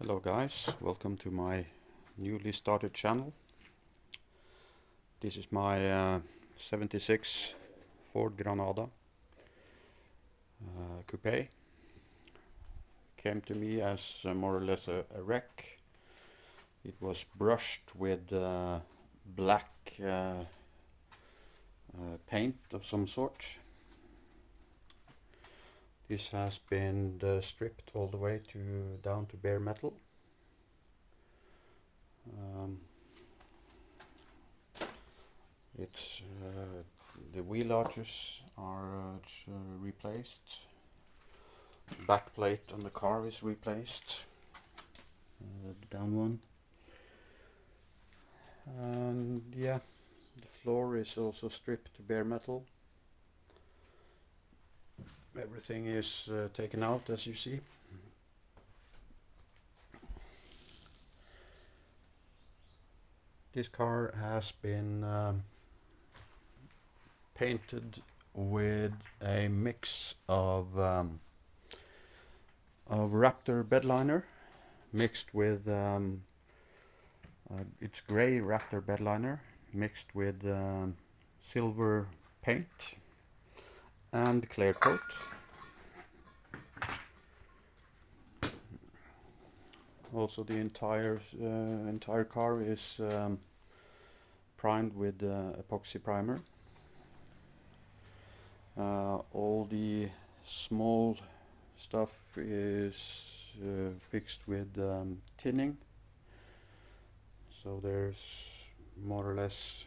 Hello guys, welcome to my newly started channel. This is my 76 Ford Granada coupe. Came to me as more or less a wreck. It was brushed with black paint of some sort. This has been stripped all the way down to bare metal. The wheel arches are replaced. Back plate on the car is replaced. The down one. And yeah, the floor is also stripped to bare metal. Everything is taken out, as you see. This car has been painted with a mix of Raptor bedliner mixed with it's gray Raptor bedliner mixed with silver paint and clear coat. Also, the entire car is primed with epoxy primer. All the small stuff is fixed with tinning, so there's more or less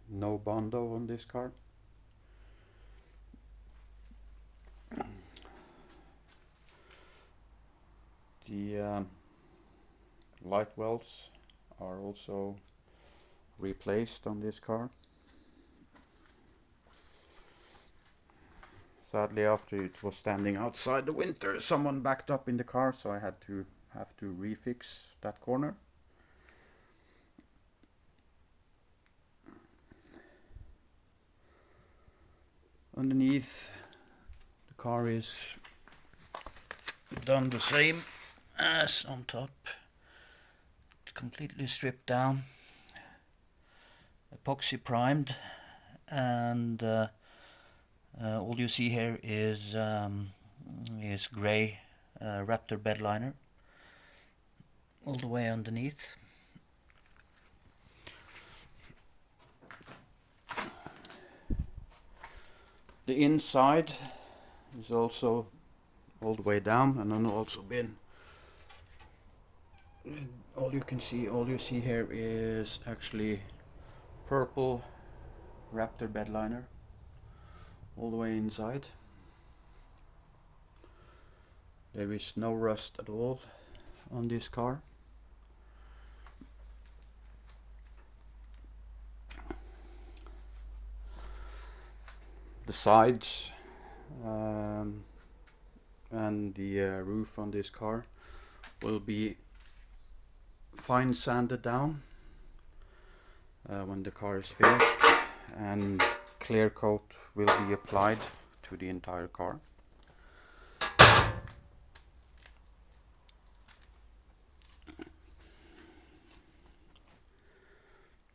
no bondo on this car. The light wells are also replaced on this car. Sadly, after it was standing outside the winter, someone backed up in the car, so I have to refix that corner. Underneath, the car is done the same as on top. It's completely stripped down, epoxy primed, and all you see here is gray Raptor bedliner all the way underneath. The inside is also all the way down, and then also been all you see here is actually purple Raptor bedliner all the way inside. There is no rust at all on this car. The sides and the roof on this car will be fine sanded down when the car is finished, and clear coat will be applied to the entire car.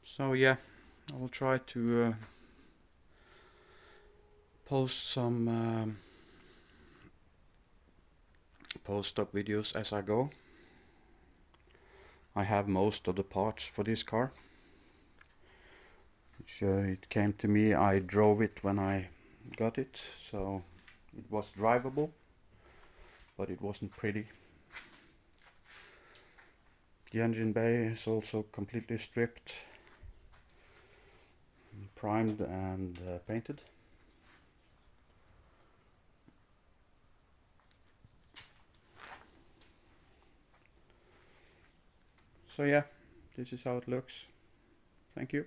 So yeah, I will try to post some post-up videos as I go. I have most of the parts for this car. It came to me, I drove it when I got it, so it was drivable, but it wasn't pretty. The engine bay is also completely stripped, primed and painted. So yeah, this is how it looks. Thank you.